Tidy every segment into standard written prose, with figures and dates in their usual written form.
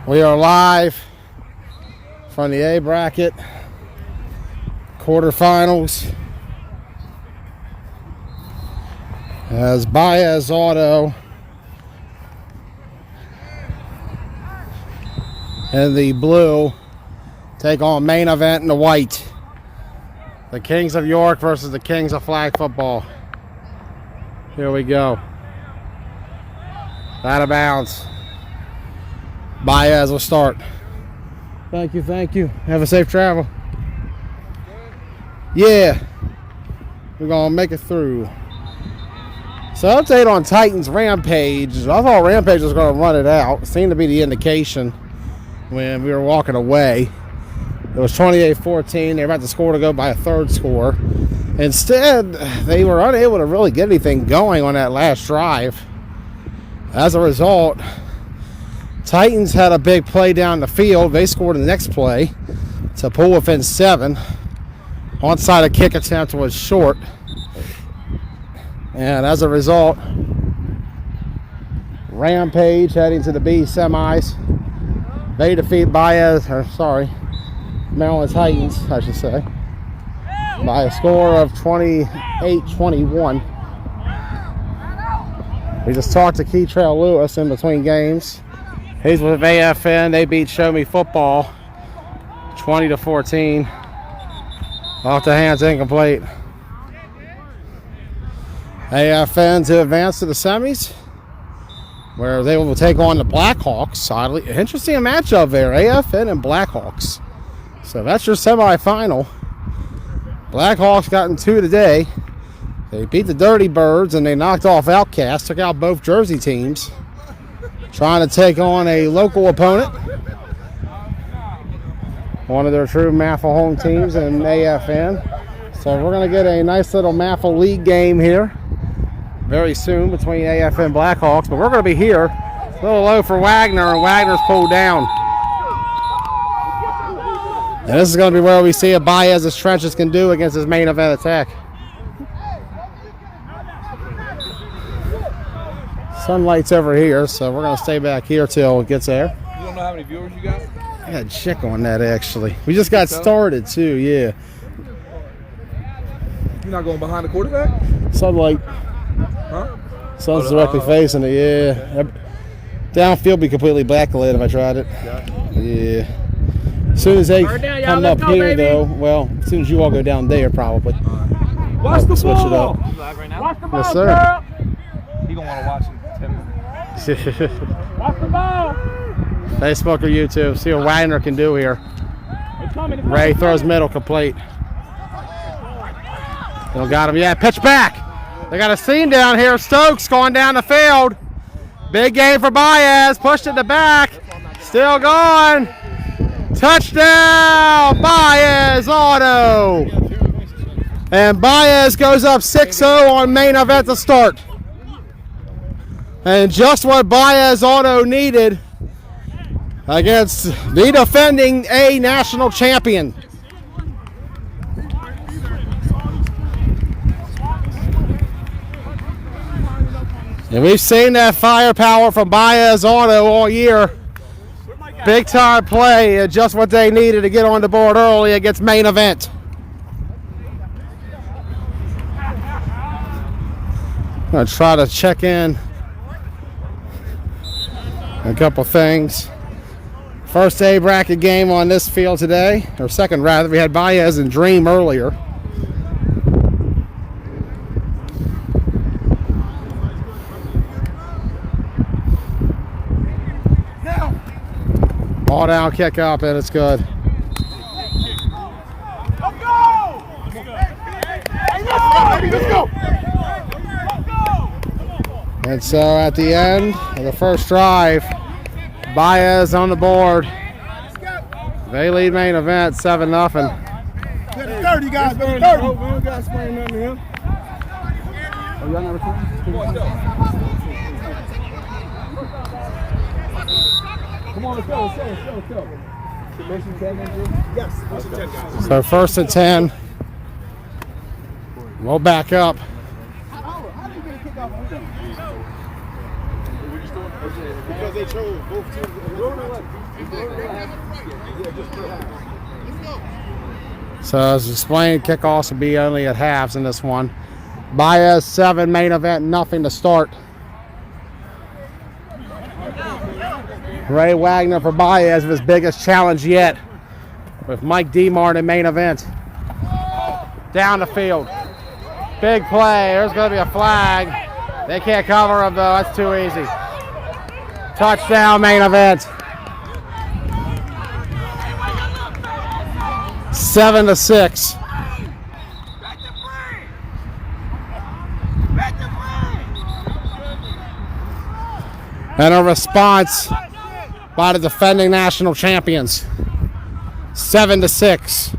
We are live from the A bracket quarterfinals as Baez Auto in the blue take on main event in the white. The Kings of York versus the Kings of Flag Football. Here we go. Out of bounds. Baez will start. Thank you, thank you. Have a safe travel. Yeah. We're going to make it through. So update on Titans Rampage. I thought Rampage was going to run it out. It seemed to be the indication when we were walking away. It was 28-14. They were about to score to go by a third score. Instead, they were unable to really get anything going on that last drive. As a result, Titans had a big play down the field. They scored in the next play to pull within 7. Onside kick attempt was short. And as a result, Rampage heading to the B semis. They defeat Maryland Titans, I should say, by a score of 28-21. We just talked to Keytrail Lewis in between games. He's with AFN. They beat Show Me Football 20-14. Off the hands, incomplete. AFN to advance to the semis, where they will take on the Blackhawks. Oddly, interesting matchup there, AFN and Blackhawks. So that's your semifinal. Blackhawks gotten 2 today. They beat the Dirty Birds and they knocked off Outcast, took out both Jersey teams. Trying to take on a local opponent. One of their true MAFL home teams in AFN. So we're going to get a nice little MAFL league game here very soon between AFN and Blackhawks. But we're going to be here. A little low for Wagner, and Wagner's pulled down. And this is going to be where we see what Baez's trenches can do against his main event attack. Sunlight's over here, so we're going to stay back here till it gets there. You don't know how many viewers you got? I got to check on that, actually. We just got started, too, yeah. You're not going behind the quarterback? Sunlight. Huh? Sun's directly facing it, yeah. Okay. Downfield be completely backlit if I tried it. Yeah. As soon as they come up here, though, well, as soon as you all go down there, probably. Watch the switch it up. Watch the ball, yes, sir. girl. He gonna want to watch it. Watch the ball. Facebook or YouTube. See what Wagner can do here. Ray throws middle, complete. Still got him. Yeah, pitch back. They got a seam down here. Stokes going down the field. Big game for Baez. Pushed it to back. Still going. Touchdown, Baez Auto. And Baez goes up 6-0 on main event to start. And just what Baez Auto needed against the defending A national champion. And we've seen that firepower from Baez Auto all year. Big time play and just what they needed to get on the board early against main event. I'm going to try to check in a couple things. First A bracket game on this field today, or second rather. We had Baez and Dream earlier. Ball down, kick up, and it's good. Let's go. And so at the end of the first drive, Baez on the board. They lead main event 7-0. 30 guys, 30. We don't got to explain nothing to him. Oh, y'all not recording? Come on, let's go. Yes, first and 10, guys. So first and 10. We'll back up. How did you get a kickoff? Because they chose both teams. So as explained, kickoffs will be only at halves in this one. Baez 7, main event, nothing to start. Ray Wagner for Baez, his biggest challenge yet, with Mike Demart in main event. Down the field. Big play. There's going to be a flag. They can't cover him, though. That's too easy. Touchdown, main event. 7-6. And a response by the defending national champions. 7-6.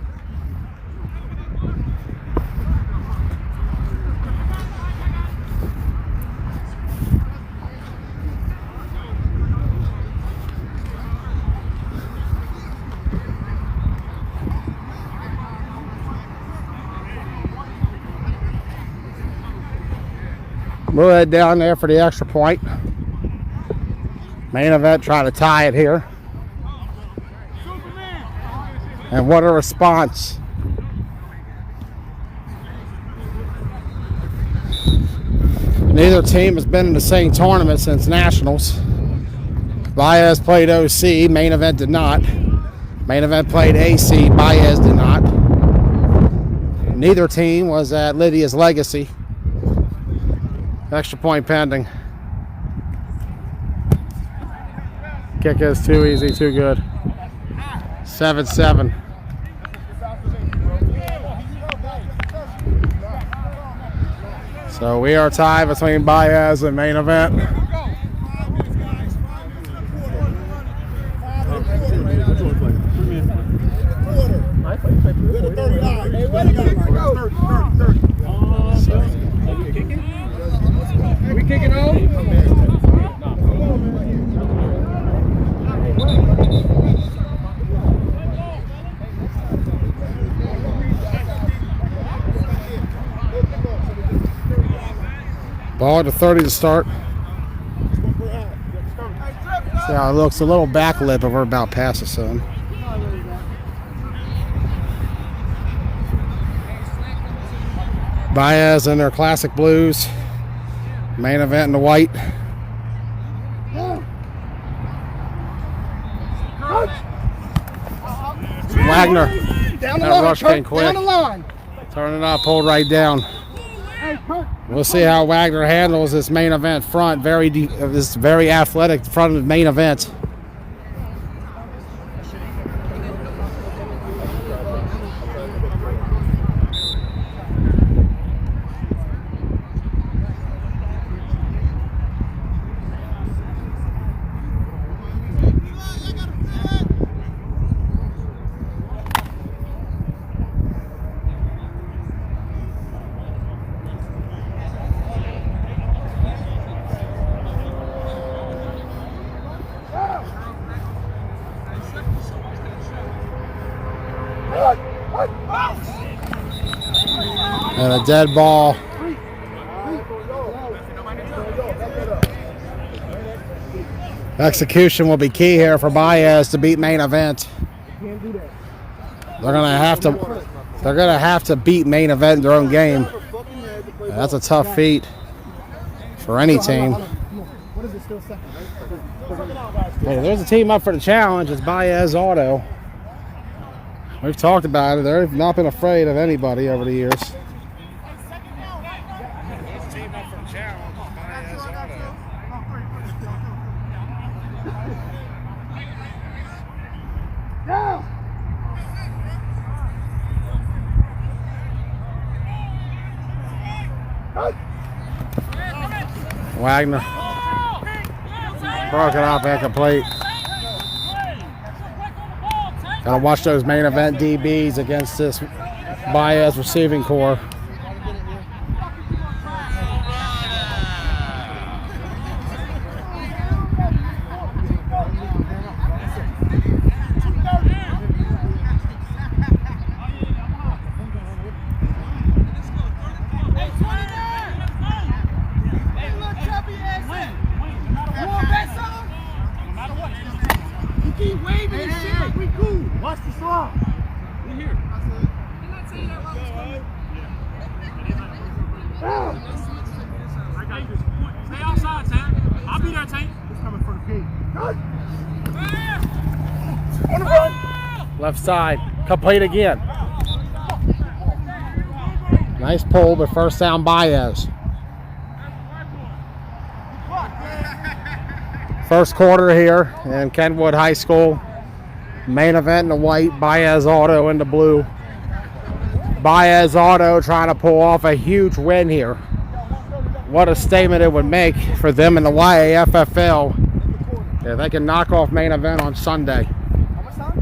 We'll head down there for the extra point. Main event trying to tie it here. And what a response. Neither team has been in the same tournament since Nationals. Baez played OC, main event did not. Main event played AC, Baez did not. Neither team was at Lydia's Legacy. Extra point pending. Kick is too easy, too good. 7-7. So we are tied between Baez and main event. Are we kicking off? Ball to 30 to start. See how it looks, a little back lip, but we're about past the sun. Baez in their classic blues. Main event in the white. Wagner. Down the That line, rush came quick. down the line. Turning up, pulled right down. We'll see how Wagner handles this main event front. This very athletic front of the main event. And a dead ball. Execution will be key here for Baez to beat main event. They're gonna have to beat main event in their own game. And that's a tough feat for any team. Hey, there's a team up for the challenge. It's Baez Auto. We've talked about it. They've not been afraid of anybody over the years. Wagner broken up, incomplete. Gotta watch those main event DBs against this Baez receiving core. Hey, look, Chubby ass. waving and shit like we cool. Watch the slide. We here. I got you. Stay outside, Tank. I'll be there, Tank. He's coming for the gate. On the run. Left side. Complete again. Nice pull, but first down Baez. First quarter here in Kenwood High School. Main event in the white, Baez Auto in the blue. Baez Auto trying to pull off a huge win here. What a statement it would make for them in the YAFFL if they can knock off main event on Sunday. How much time?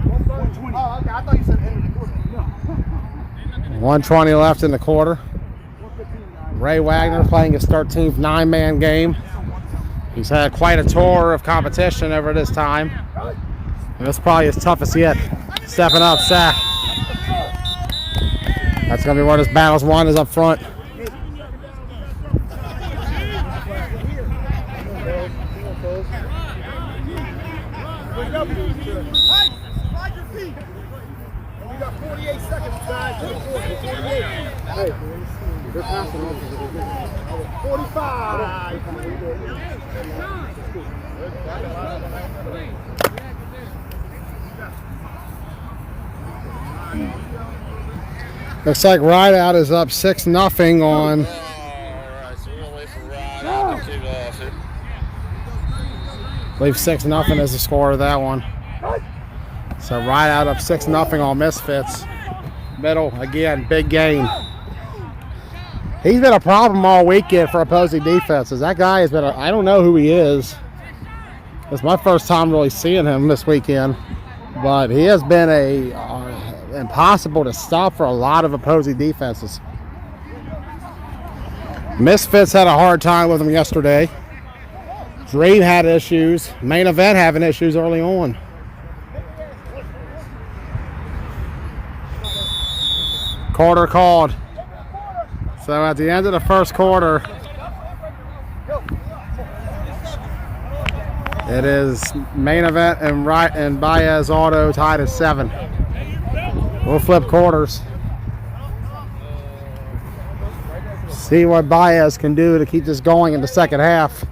120. Oh, okay. I thought you said end of the quarter. No. 120 left in the quarter. Ray Wagner playing his 13th 9-man game. He's had quite a tour of competition over this time. And it's probably his toughest yet. Stepping up, sack. That's going to be where this battle's won, is up front. Slide your feet. We got 48 seconds, guys. 48. Hey, they're passing on. 45. Looks like Rideout is up 6-0 on. Alright, so we're gonna wait for Rideout to kick off it. I believe 6-0 is the score of that one. So Rideout up 6-0 on Misfits. Middle, again, big game. He's been a problem all weekend for opposing defenses. That guy has been I don't know who he is. It's my first time really seeing him this weekend. But he has been impossible to stop for a lot of opposing defenses. Misfits had a hard time with him yesterday. Dream had issues. Main event having issues early on. Quarter called. So at the end of the first quarter, it is main event and Baez Auto tied at 7. We'll flip quarters. See what Baez can do to keep this going in the second half.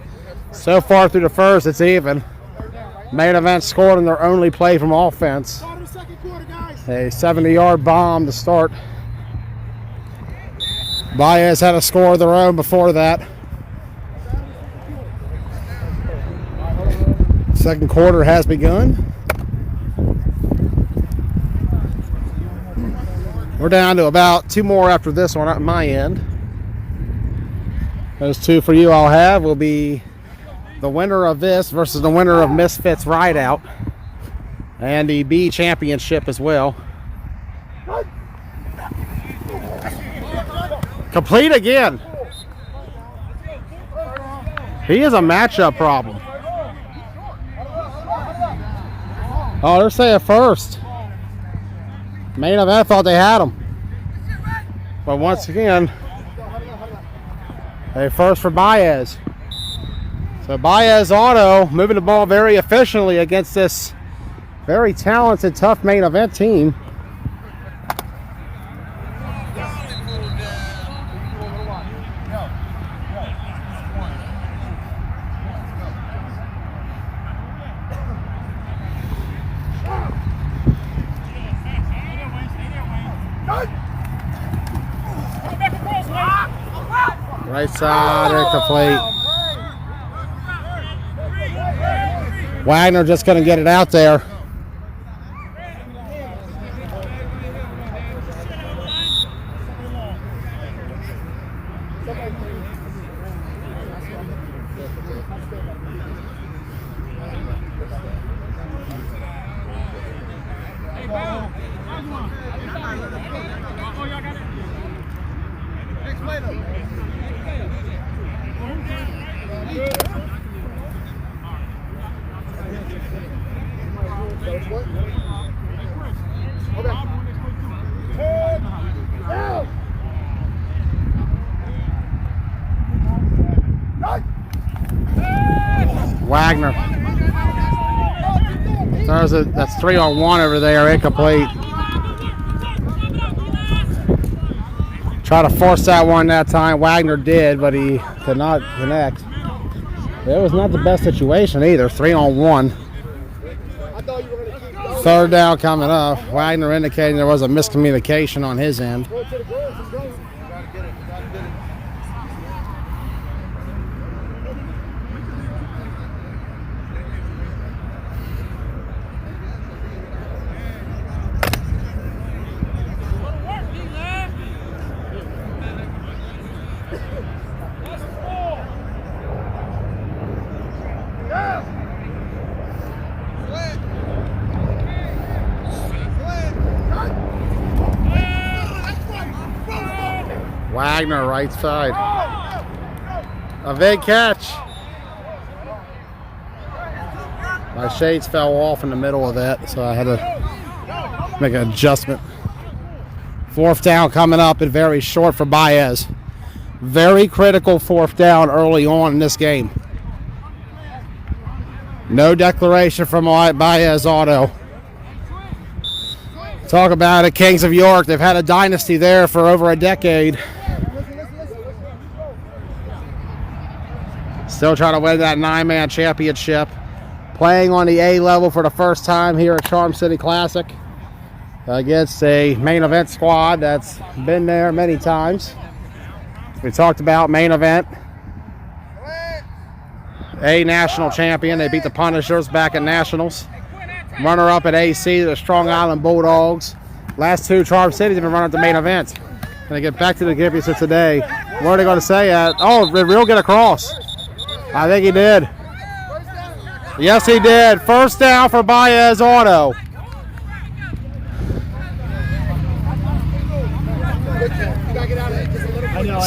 So far through the first, it's even. Main event scored in their only play from offense. A 70-yard bomb to start. Baez had a score of their own before that. Second quarter has begun. We're down to about 2 more after this one at my end. Those 2 for you I'll have will be the winner of this versus the winner of Misfits Rideout and the B championship as well. Complete again. He is a matchup problem. Oh, they're saying first. Main event thought they had him. But once again, a first for Baez. So Baez Auto moving the ball very efficiently against this very talented, tough main event team. Right side, incomplete. Wagner just going to get it out there. Wagner. That's 3-on-1 over there, incomplete. Try to force that one that time. Wagner did, but he could not connect. It was not the best situation either. 3-on-1. Third down coming up. Wagner indicating there was a miscommunication on his end. Wagner, right side. A big catch. My shades fell off in the middle of that, so I had to make an adjustment. Fourth down coming up and very short for Baez. Very critical fourth down early on in this game. No declaration from Baez Auto. Talk about it, Kings of York. They've had a dynasty there for over a decade. Still trying to win that 9-man championship. Playing on the A level for the first time here at Charm City Classic against a main event squad that's been there many times. We talked about main event. A national champion. They beat the Punishers back at Nationals. Runner-up at AC, the Strong Island Bulldogs. Last two Charm Cities have been running up the main event. Gonna get back to the championship today. What are they going to say at? Oh, did Real get across? I think he did. Yes, he did. First down for Baez Auto.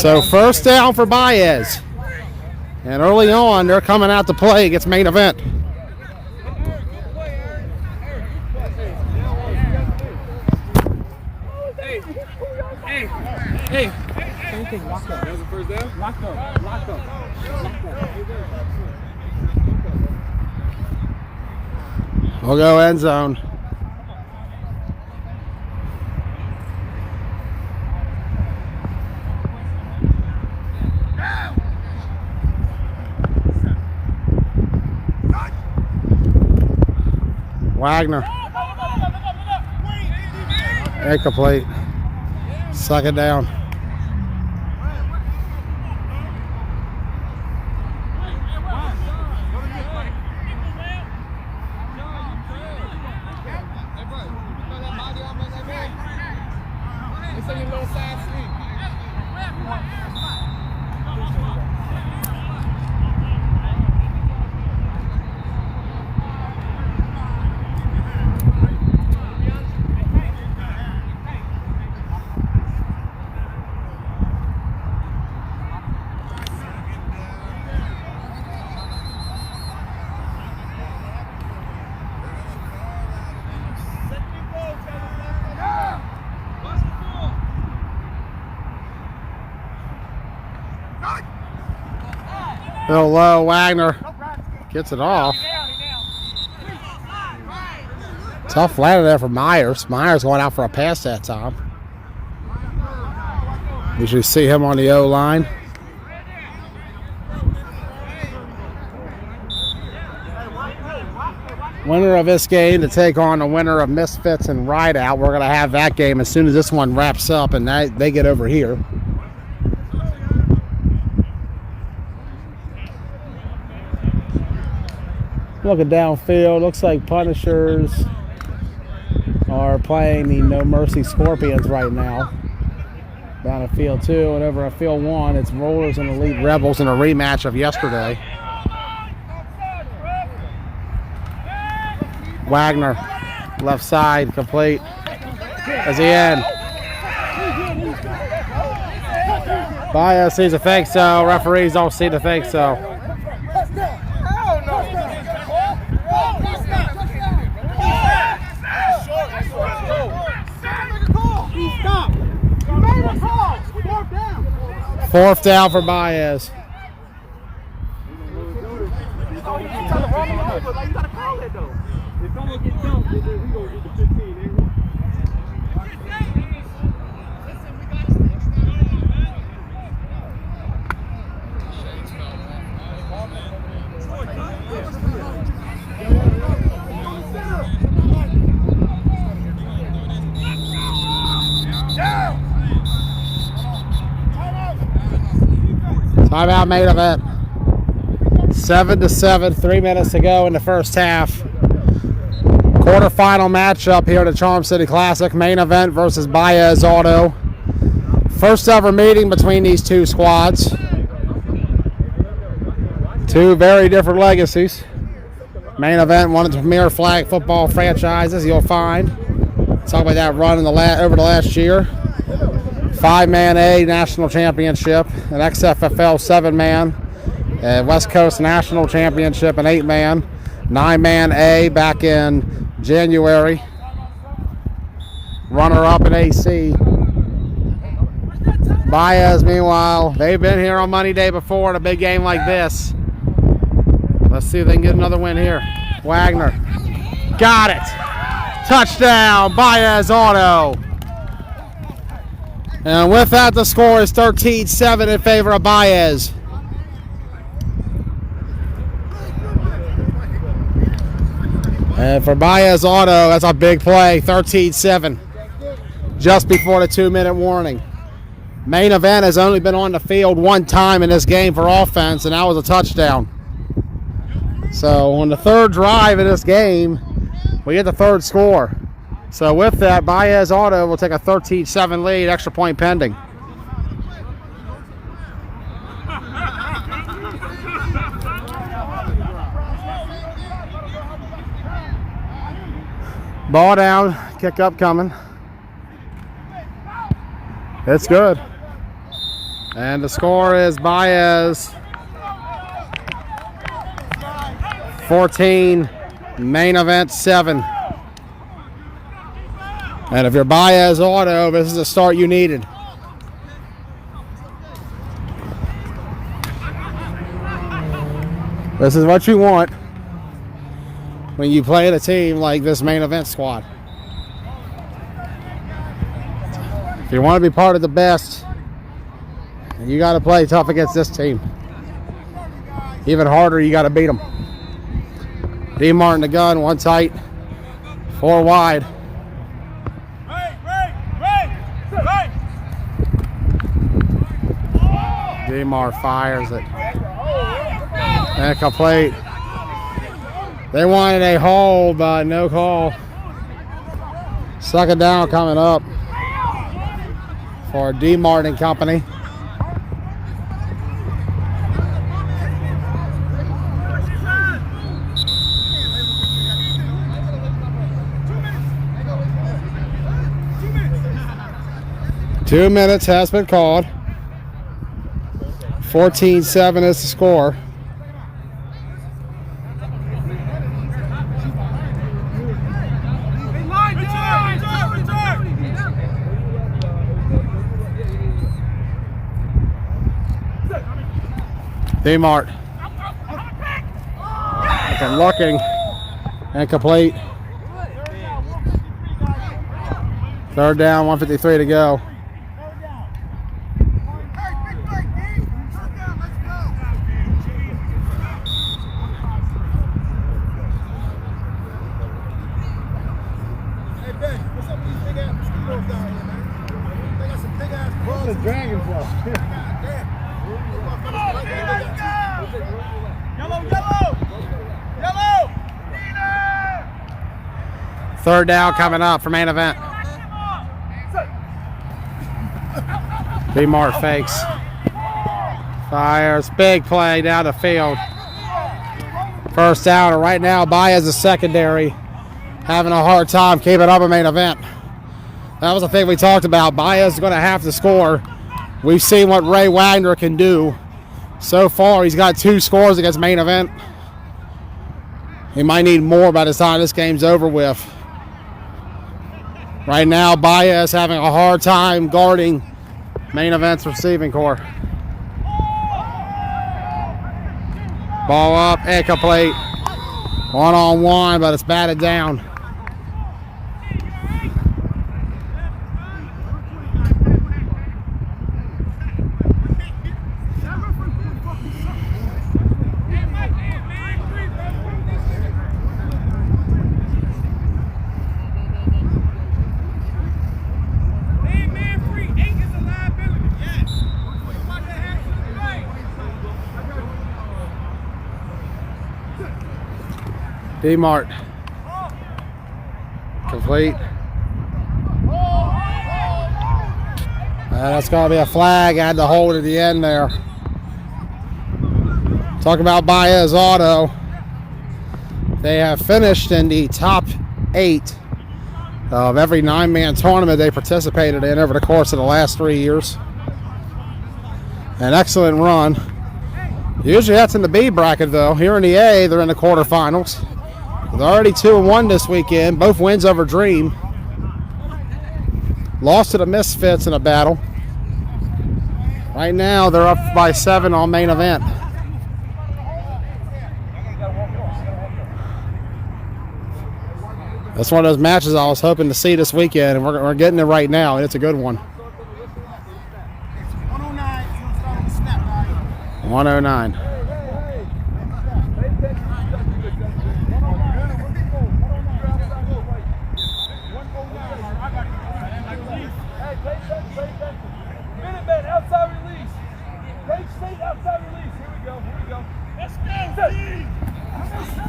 So first down for Baez. And early on, they're coming out to play against main event. Hey. Same thing, lock up. That was the first down? Lock up. We'll go end zone. Wagner. Incomplete. Second down. Little low, Wagner gets it off. Tough ladder there for Myers. Myers going out for a pass that time. You should see him on the O-line. Winner of this game to take on the winner of Misfits and Rideout. We're going to have that game as soon as this one wraps up and they get over here. Looking downfield, looks like Punishers are playing the No Mercy Scorpions right now. Down at field 2 and over at field 1, it's Rollers and Elite Rebels in a rematch of yesterday. Wagner, left side, complete. As he in. Baez sees a fake so. Referees don't see the fake so. Fourth down for Baez. You gotta call it though. If someone gets Timeout main event. 7-7, 3 minutes to go in the first half. Quarterfinal matchup here at the Charm City Classic. Main event versus Baez Auto. First ever meeting between these two squads. Two very different legacies. Main event, one of the premier flag football franchises you'll find. Talk about that run in over the last year. 5-man A national championship, an XFFL 7-man, West Coast national championship, an 8-man, 9-man A back in January. Runner-up in AC. Baez, meanwhile, they've been here on Monday Day before in a big game like this. Let's see if they can get another win here. Wagner. Got it. Touchdown, Baez Auto. And with that, the score is 13-7 in favor of Baez. And for Baez Auto, that's a big play, 13-7. Just before the 2-minute warning. Main event has only been on the field one time in this game for offense, and that was a touchdown. So on the third drive of this game, we get the third score. So with that, Baez Auto will take a 13-7 lead, extra point pending. Ball down, kick up coming. It's good. And the score is Baez 14, main event 7. And if you're Baez Auto, this is the start you needed. This is what you want when you play a team like this main event squad. If you want to be part of the best, you got to play tough against this team. Even harder, you got to beat them. D. Martin the gun, one tight, 4 wide. D-Mar fires it. Incomplete. They wanted a hold, but no call. Second down coming up for D. Martin and company. Two minutes has been called. 14-7 is the score. D-Mart. Looking. Incomplete. Third down, 1:53 to go. Third down coming up for main event. D-Mart fakes. Fires. Big play down the field. First down. And right now, Baez is secondary. Having a hard time keeping up a main event. That was the thing we talked about. Baez is going to have to score. We've seen what Ray Wagner can do. So far, he's got 2 scores against main event. He might need more by the time this game's over with. Right now, Baez having a hard time guarding main event's receiving core. Ball up, incomplete. 1-on-1, but it's batted down. D-Mart. Complete. That's going to be a flag. I had to hold at the end there. Talk about Baez Auto. They have finished in the top 8 of every 9-man tournament they participated in over the course of the last 3 years. An excellent run. Usually that's in the B bracket though. Here in the A, they're in the quarterfinals. They're already 2-1 this weekend. Both wins over Dream. Lost to the Misfits in a battle. Right now they're up by 7 on main event. That's one of those matches I was hoping to see this weekend, and we're getting it right now, and it's a good one. 109.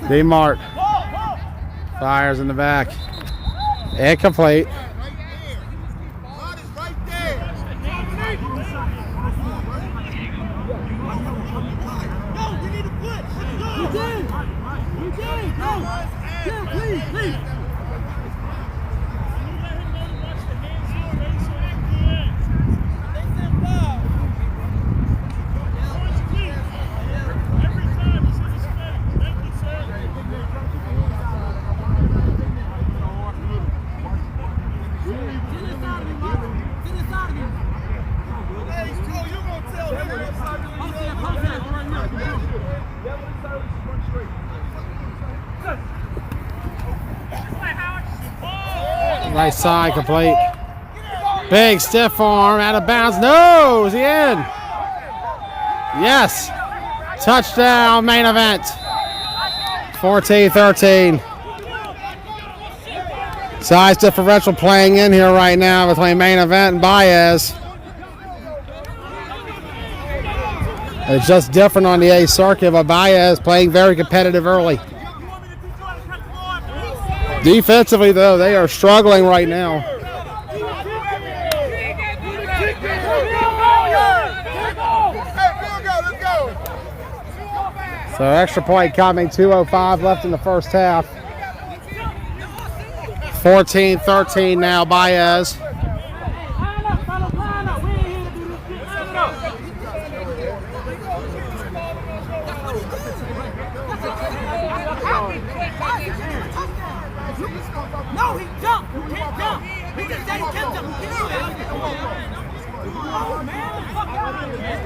D-Mart fires in the back. Incomplete. Right side complete. Big stiff arm out of bounds. No, is he in? Yes. Touchdown, main event. 14-13. Size differential playing in here right now between main event and Baez. It's just different on the A circuit, but Baez playing very competitive early. Defensively, though, they are struggling right now. So extra point coming, 2:05 left in the first half. 14-13 now, Baez. No, he jumped. He can't jump. He just said he can't jump. He can't jump. Oh, man. Fuck out of here.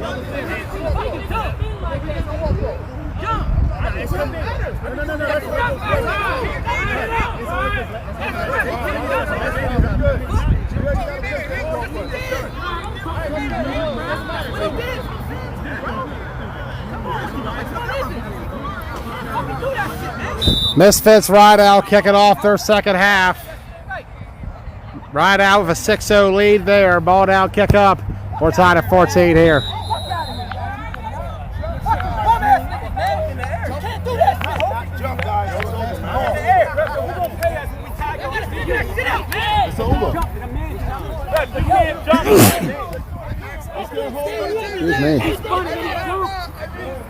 Jump. Misfits Rideout kicking off their second half. Rideout with a 6-0 lead there. Ball down, kick up. We're tied at 14 here. Excuse me.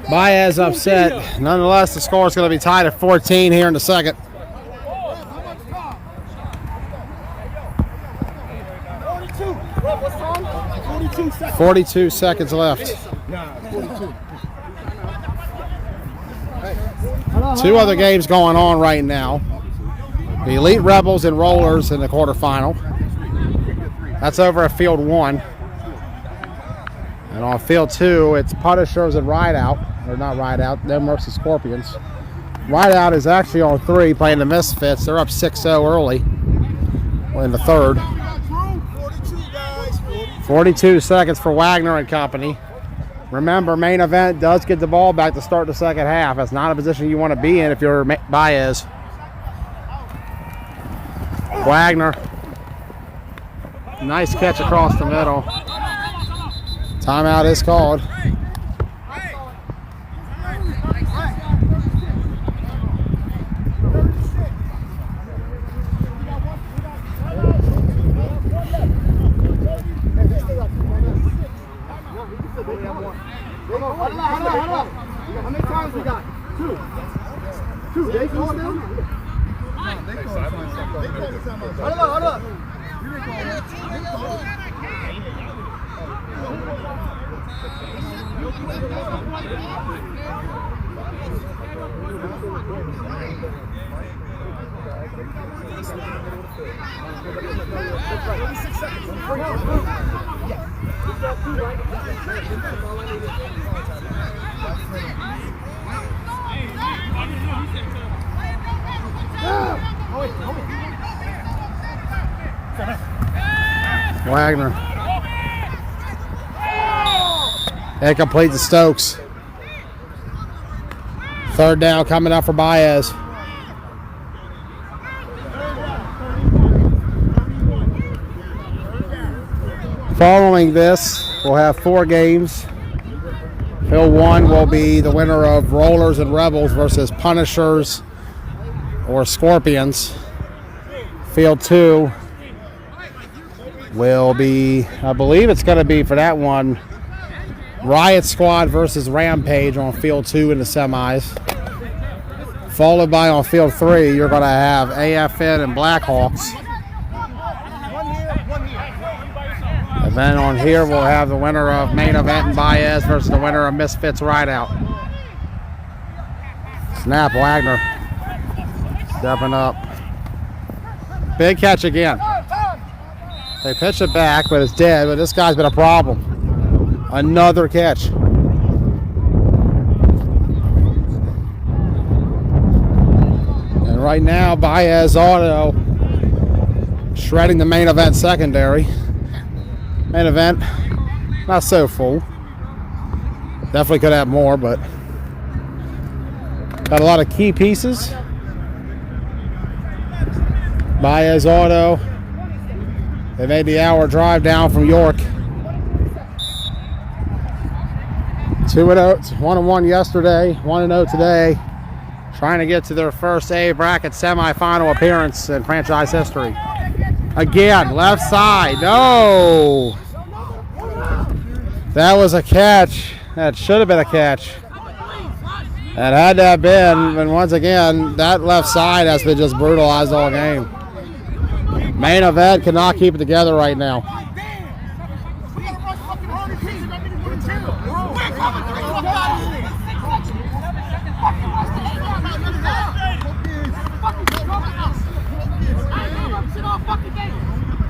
Baez upset. Nonetheless, the score is going to be tied at 14 here in the second. 42 seconds left. 2 other games going on right now. The Elite Rebels and Rollers in the quarterfinal. That's over at Field 1. And on Field 2, it's Punishers and Rideout. Or not Rideout, they're Mercy Scorpions. Rideout is actually on 3 playing the Misfits. They're up 6-0 early in the third. 42 seconds for Wagner and company. Remember, main event does get the ball back to start the second half. That's not a position you want to be in if you're Baez. Wagner. Nice catch across the middle. Timeout is called. Hold up. Wagner. Incomplete to Stokes. Third down coming up for Baez. Following this, we'll have 4 games. Field 1 will be the winner of Rollers and Rebels versus Punishers or Scorpions. Field 2 will be, I believe it's going to be for that one, Riot Squad versus Rampage on Field 2 in the semis. Followed by on Field 3, you're going to have AFN and Blackhawks. And then on here, we'll have the winner of Main Event and Baez versus the winner of Misfits Rideout. Snap, Wagner. Stepping up. Big catch again. They pitch it back, but it's dead. But this guy's been a problem. Another catch. And right now, Baez Auto shredding the Main Event secondary. Main Event, not so full. Definitely could have more, but got a lot of key pieces. Baez Auto. They made the hour drive down from York. 2-0, 1-1 yesterday, 1-0 today. Trying to get to their first A bracket semifinal appearance in franchise history. Again, left side, no! That was a catch. That should have been a catch. And had that been, and once again, that left side has been just brutalized all game. Main Event cannot keep it together right now.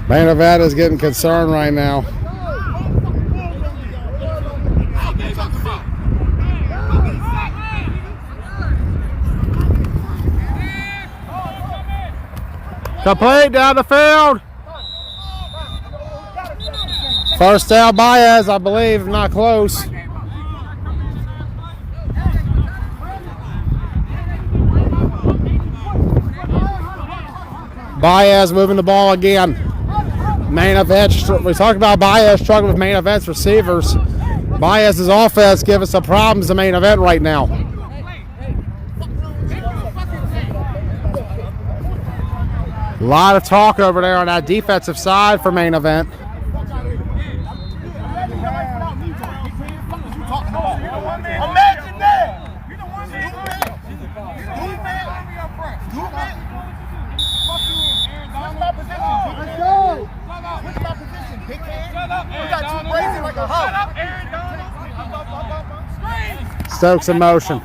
Main Event is getting concerned right now. Complete down the field. First down, Baez, I believe, not close. Baez moving the ball again. Main Event, we talked about Baez struggling with Main Event's receivers. Baez's offense giving some problems to Main Event right now. A lot of talk over there on that defensive side for Main Event. Stokes in motion.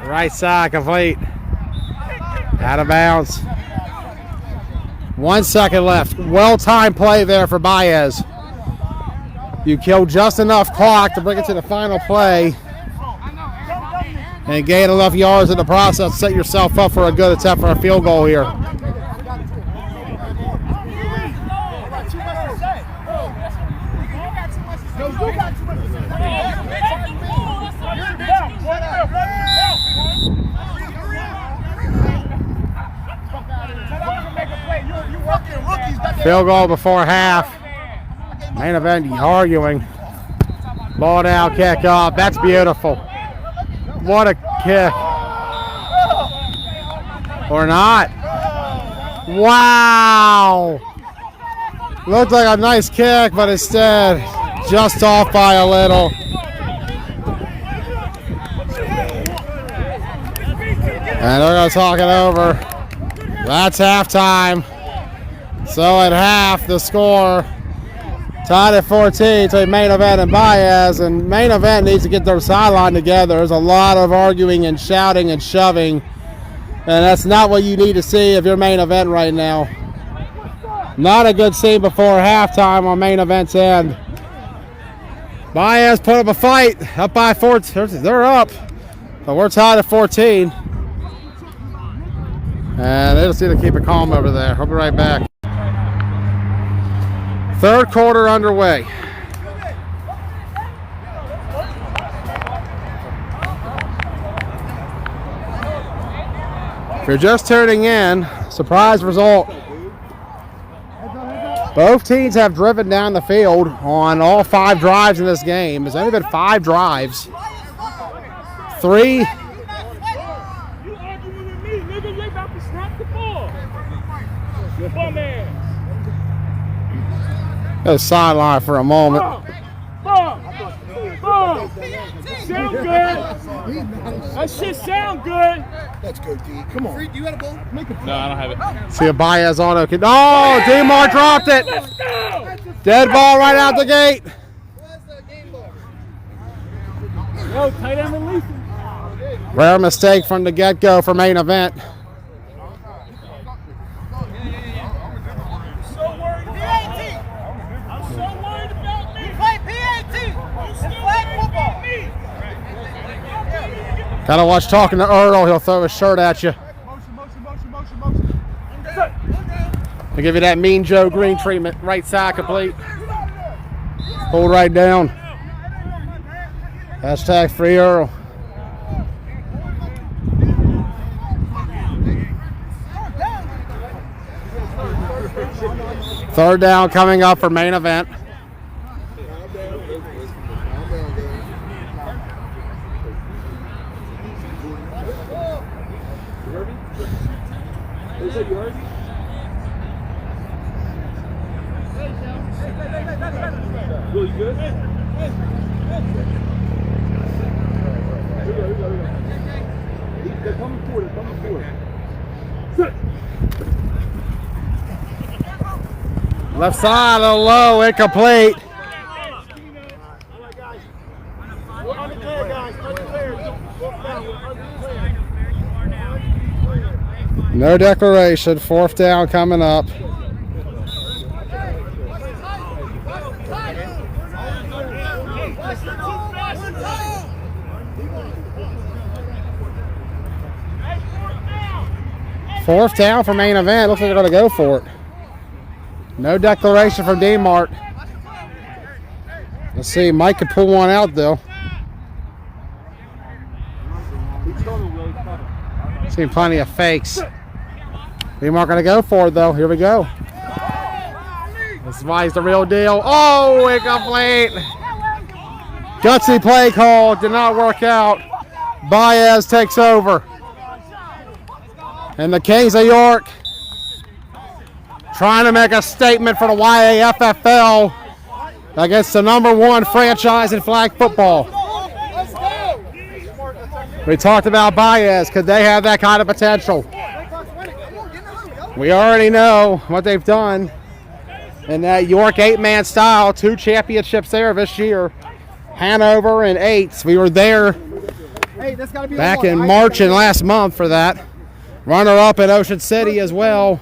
Right side complete. Out of bounds. 1 second left. Well-timed play there for Baez. You killed just enough clock to bring it to the final play and gain enough yards in the process to set yourself up for a good attempt for a field goal here. Field goal before half. Main Event arguing. Ball down, kick off. That's beautiful. What a kick. Or not. Wow. Looked like a nice kick, but instead just off by a little. And they're going to talk it over. That's halftime. So at half, the score tied at 14 between Main Event and Baez. And Main Event needs to get their sideline together. There's a lot of arguing and shouting and shoving. And that's not what you need to see if you're Main Event right now. Not a good scene before halftime on Main Event's end. Baez put up a fight. Up by 14. They're up. But we're tied at 14. And they just need to keep it calm over there. I'll be right back. Third quarter underway. If you're just tuning in, surprise result. Both teams have driven down the field on all 5 drives in this game. There's only been 5 drives. 3. You arguing with me, nigga? You about to snap the ball. Your bum ass. Go sideline for a moment. Bum. Sound good. That shit sound good. That's good, D. Come on. Do you have a ball? Make a No, I don't have it. See a Baez auto. Oh, DeMar dropped it. Let's go. Dead ball right out the gate. Yo, tight end release. Rare mistake from the get-go for Main Event. Gotta watch talking to Earl. He'll throw his shirt at you. Motion. I'll give you that Mean Joe Green treatment. Right side complete. Pulled right down. Hashtag free Earl. Third down coming up for Main Event. Really good. They're coming forward. Left side, a little low, incomplete. No declaration. 4th down coming up. Fourth down for Main Event. Looks like they're going to go for it. No declaration from D-Mart. Let's see. Mike could pull one out, though. Seen plenty of fakes. D-Mart going to go for it, though. Here we go. This is why he's the real deal. Oh, incomplete. Gutsy play call. Did not work out. Baez takes over. And the Kings of York trying to make a statement for the YAFFL against the #1 franchise in flag football. We talked about Baez. Could they have that kind of potential? We already know what they've done in that York 8-man style. 2 championships there this year. Hanover and 8s. We were there back in March and last month for that. Runner-up at Ocean City as well.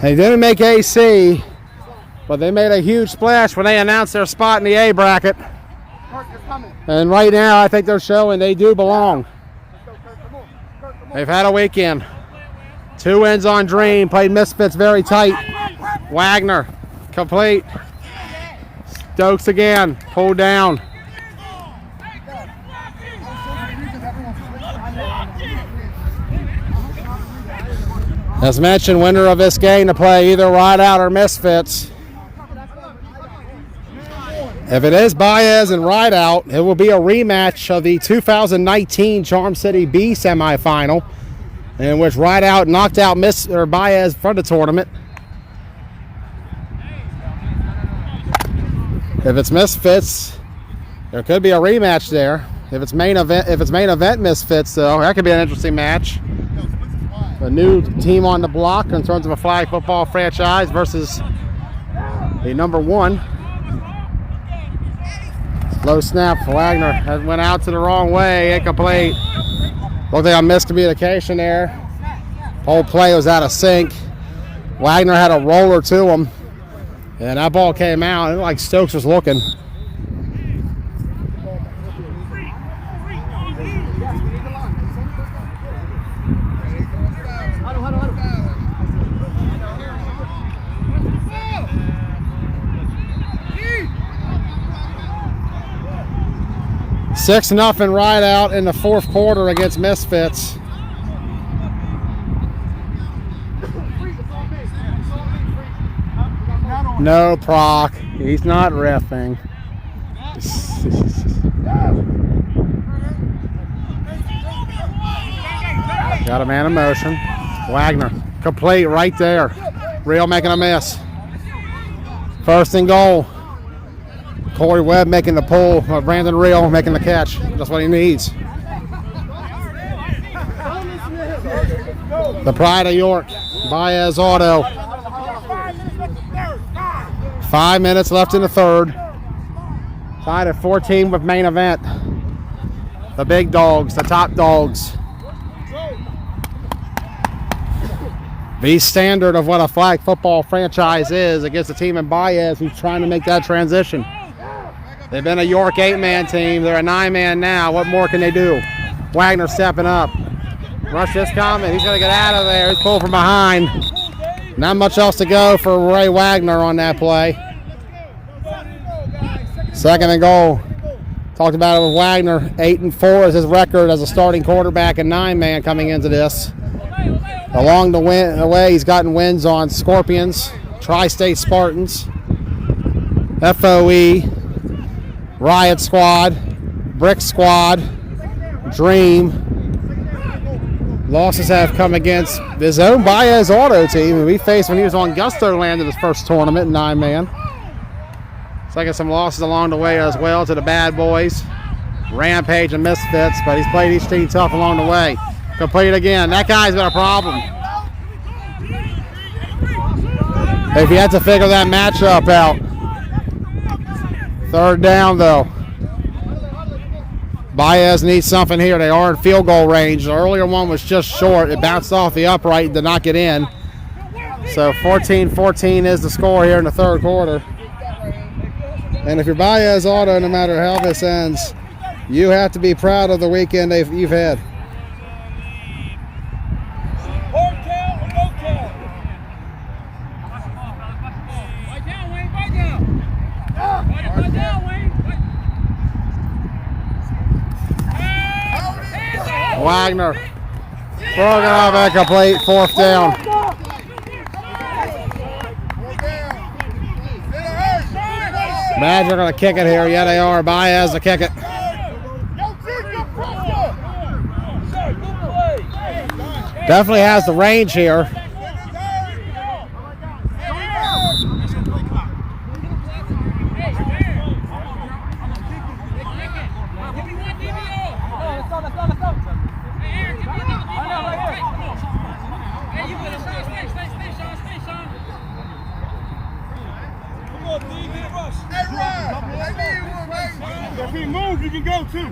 They didn't make AC, but they made a huge splash when they announced their spot in the A bracket. And right now, I think they're showing they do belong. They've had a weekend. 2 wins on Dream. Played Misfits very tight. Wagner, complete. Stokes again, pulled down. As mentioned, winner of this game to play either Rideout or Misfits. If it is Baez and Rideout, it will be a rematch of the 2019 Charm City B semifinal, in which Rideout knocked out Baez from the tournament. If it's Misfits, there could be a rematch there. If it's main event Misfits, though, that could be an interesting match. A new team on the block in terms of a flag football franchise versus the number 1. Low snap for Wagner. That went out to the wrong way. Incomplete. Looked like a miscommunication there. Whole play was out of sync. Wagner had a roller to him, and that ball came out. It looked like Stokes was looking. Six nothing right out in the fourth quarter against Misfits. No proc. He's not reffing. Got a man in motion. Wagner. Complete right there. Real making a miss. First and goal. Corey Webb making the pull. Brandon Real making the catch. That's what he needs. The pride of York. Baez Auto. 5 minutes left in the third. Tied at 14 with main event. The big dogs, the top dogs. The standard of what a flag football franchise is against a team in Baez who's trying to make that transition. They've been a York 8-man team. They're a 9-man now. What more can they do? Wagner stepping up. Rush is coming. He's going to get out of there. He's pulled from behind. Not much else to go for Ray Wagner on that play. Second and goal. Talked about it with Wagner. 8-4 is his record as a starting quarterback and 9-man coming into this. Along the way, he's gotten wins on Scorpions, Tri-State Spartans, FOE, Riot Squad, Brick Squad, Dream. Losses have come against his own Baez Auto team, who he faced when he was on Gusto Land in his first tournament, 9-man. Second, some losses along the way as well to the Bad Boys, Rampage, and Misfits, but he's played each team tough along the way. Complete again. That guy's got a problem. If you had to figure that matchup out. Third down, though. Baez needs something here. They are in field goal range. The earlier one was just short. It bounced off the upright and did not get in. So 14-14 is the score here in the third quarter. And if you're Baez Auto, no matter how this ends, you have to be proud of the weekend you've had. Wagner throwing it off incomplete, fourth down. Badger going to kick it here. Yeah, they are. Baez to kick it. Definitely has the range here. If he moves, you can go too.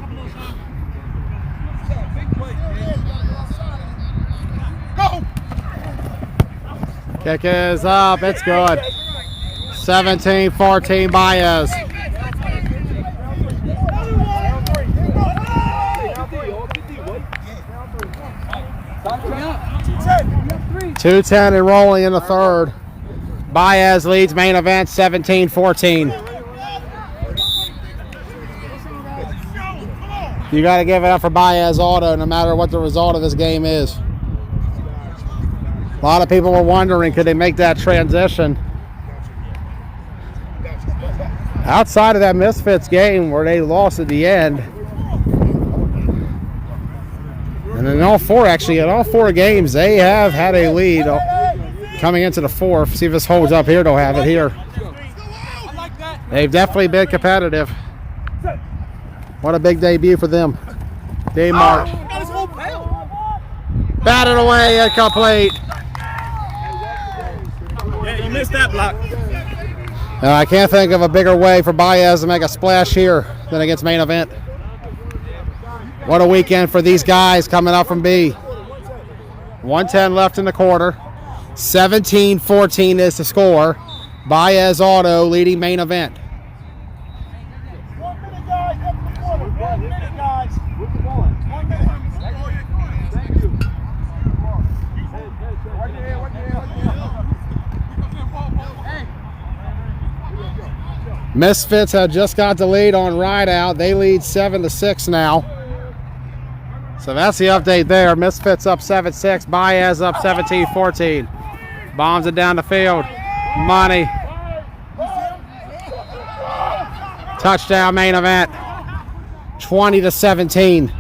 Go! Kick is up. It's good. 17-14 Baez. .210 and rolling in the third. Baez leads main event 17-14. You got to give it up for Baez Auto no matter what the result of this game is. A lot of people were wondering, could they make that transition? Outside of that Misfits game where they lost at the end, and in all four games, they have had a lead coming into the fourth. See if this holds up here. They'll have it here. They've definitely been competitive. What a big debut for them. D-Mark. Got his whole pail. Batted away, incomplete. Yeah, you missed that block. I can't think of a bigger way for Baez to make a splash here than against Main Event. What a weekend for these guys coming up from B. 1:10 left in the quarter. 17-14 is the score. Baez Auto leading Main Event. 1 minute, guys. After the quarter. 1 minute, guys. 1 minute. Thank you. Misfits have just got the lead on Rideout. They lead 7-6 now. So that's the update there. Misfits up 7-6. Baez up 17-14. Bombs it down the field. Money. Touchdown Main Event. 20-17.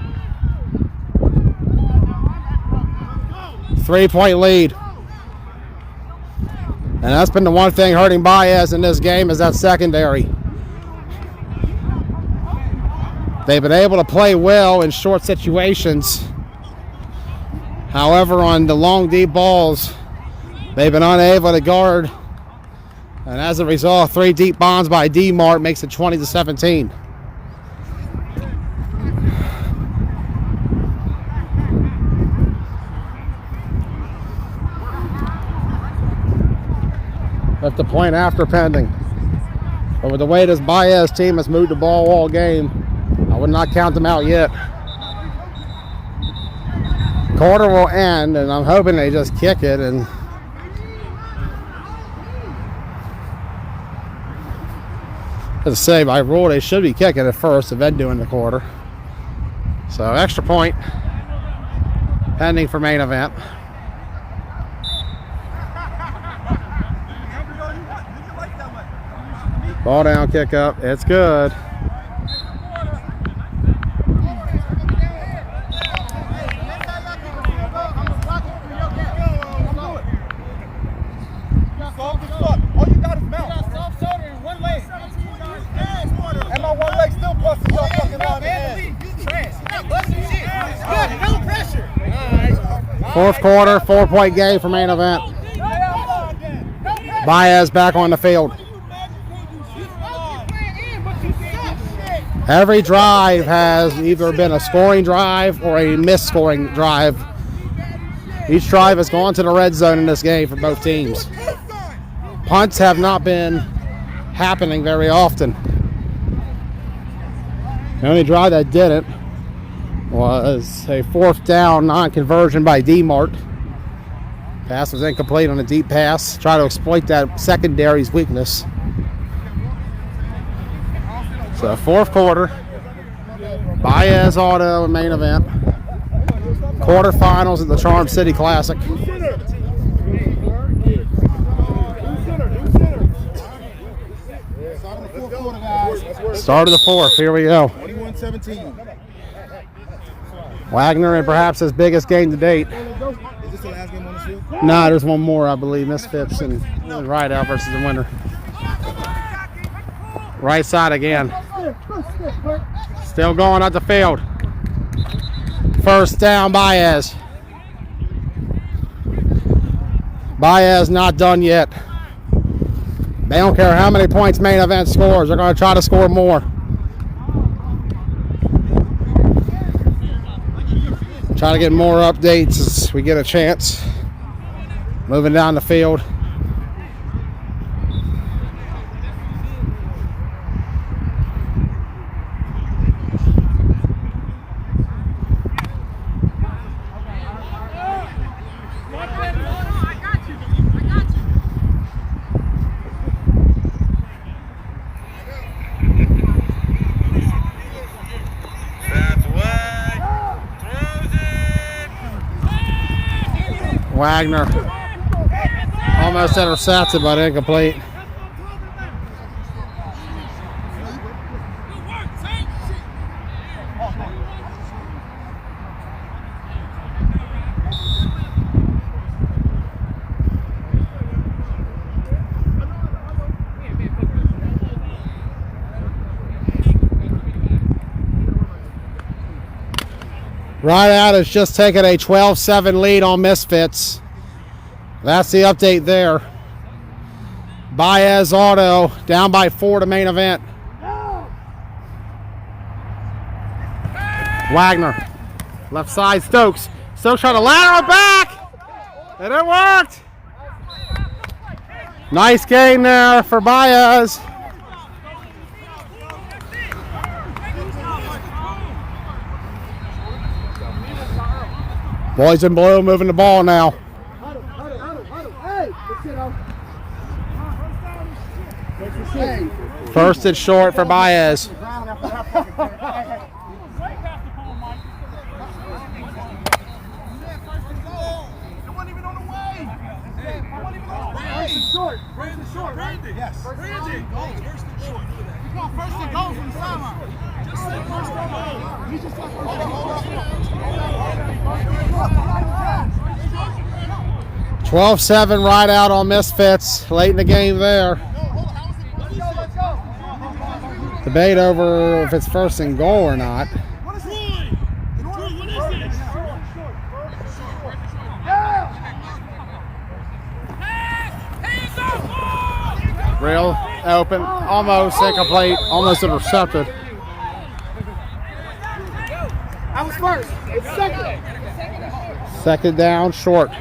3-point lead. And that's been the one thing hurting Baez in this game is that secondary. They've been able to play well in short situations. However, on the long, deep balls, they've been unable to guard. And as a result, 3 deep bombs by D-Mart makes it 20-17. Left the point after pending. But with the way this Baez team has moved the ball all game, I would not count them out yet. Quarter will end, and I'm hoping they just kick it. And as I say, by rule, they should be kicking it first, and then doing the quarter. So extra point pending for Main Event. Ball down, kick up. It's good. All you got is mouth. Soft shoulder and one leg. And my one leg still busting your fucking line. Good, no pressure. Fourth quarter, 4-point game for Main Event. Baez back on the field. Every drive has either been a scoring drive or a missed scoring drive. Each drive has gone to the red zone in this game for both teams. Punts have not been happening very often. The only drive that didn't was a 4th down non-conversion by D-Mart. Pass was incomplete on a deep pass. Try to exploit that secondary's weakness. So 4th quarter, Baez Auto and Main Event. Quarterfinals at the Charm City Classic. Start of the 4th, here we go. 21-17. Wagner in perhaps his biggest game to date. Is this the last game on the field? Nah, there's one more, I believe. Misfits and Rideout versus the winner. Right side again. Still going up the field. 1st down, Baez. Baez not done yet. They don't care how many points Main Event scores. They're going to try to score more. Try to get more updates as we get a chance. Moving down the field. Wagner almost intercepted, but incomplete. Rideout has just taken a 12-7 lead on Misfits. That's the update there. Baez Auto down by 4 to main event. Wagner, left side, Stokes. Stokes trying to ladder it back, and it worked. Nice game there for Baez. Boys in blue moving the ball now. First and short for Baez. Yes. First and goal. You got first and goal from the sideline. Just say first and goal. You just got first and goal. 12-7 right out on Misfits. Late in the game there. Debate over if it's first and goal or not. Real open, almost incomplete, almost intercepted. I was first. It's second. Second down, short.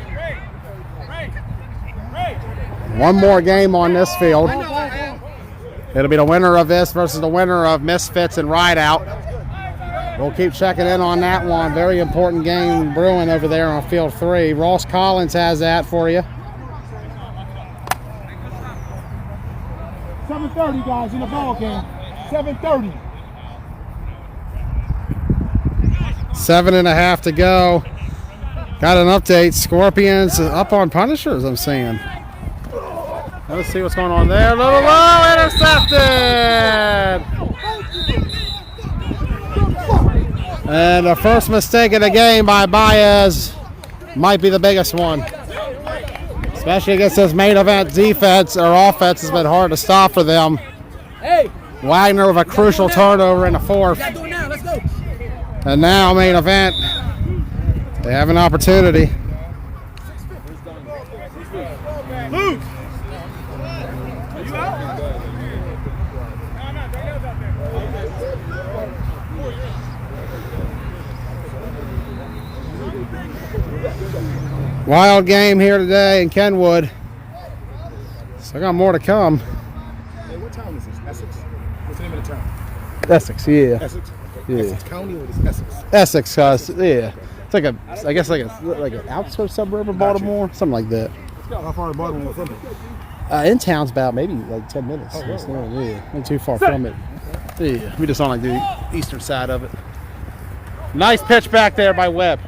One more game on this field. It'll be the winner of this versus the winner of Misfits and Rideout. We'll keep checking in on that one. Very important game brewing over there on field 3. Ross Collins has that for you. 7:30 guys in the ball game. 7:30. 7.5 to go. Got an update. Scorpions up on Punishers, I'm seeing. Let's see what's going on there. Little low, intercepted. And the first mistake of the game by Baez might be the biggest one. Especially against this main event defense or offense has been hard to stop for them. Hey. Wagner with a crucial turnover in the fourth. Let's go. And now main event, they have an opportunity. Luke. Wild game here today in Kenwood. So I got more to come. Hey, what town is this? Essex? What's the name of the town? Essex, yeah. Essex? Okay. Yeah. Essex County or is Essex? Essex, yeah. It's like I guess like an outskirts suburb of Baltimore, something like that. How far is Baltimore from it? In town's about maybe like 10 minutes. Oh, wow. Yeah, not too far from it. Yeah, we just on like the eastern side of it. Nice pitch back there by Webb.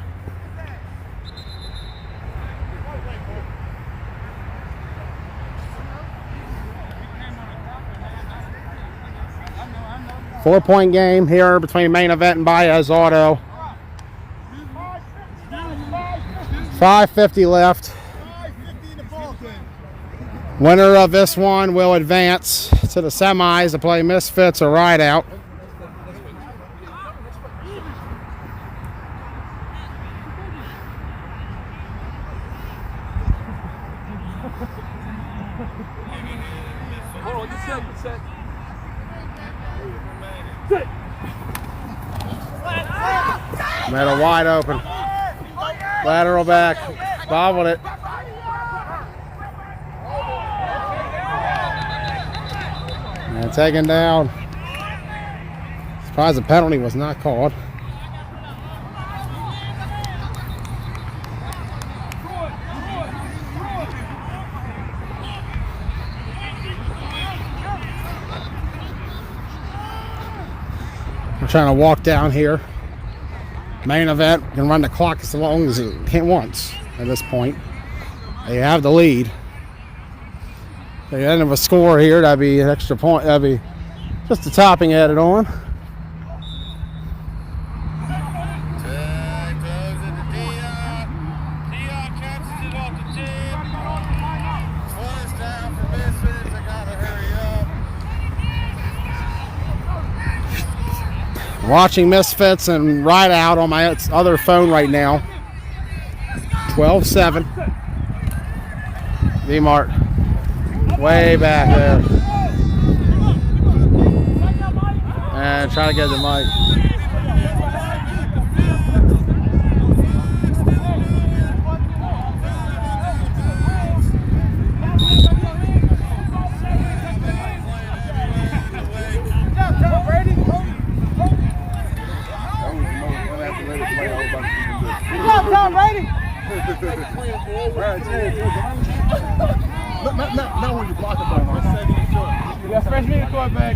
Four-point game here between main event and Baez Auto. 5:50 left. Winner of this one will advance to the semis to play Misfits or Rideout. Hold on, get set. Middle wide open. Lateral back. Bobbled it. And taken down. Surprised the penalty was not called. We're trying to walk down here. Main event can run the clock as long as it can once at this point. They have the lead. At the end of a score here, that'd be an extra point. That'd be just the topping added on. Catches it off the tip. First down for Misfits. I gotta hurry up. Watching Misfits and Ride Out on my other phone right now. 12-7. V-Mart. Way back there. And try to get the mic. Not when you block the ball. That's freshman quarterback.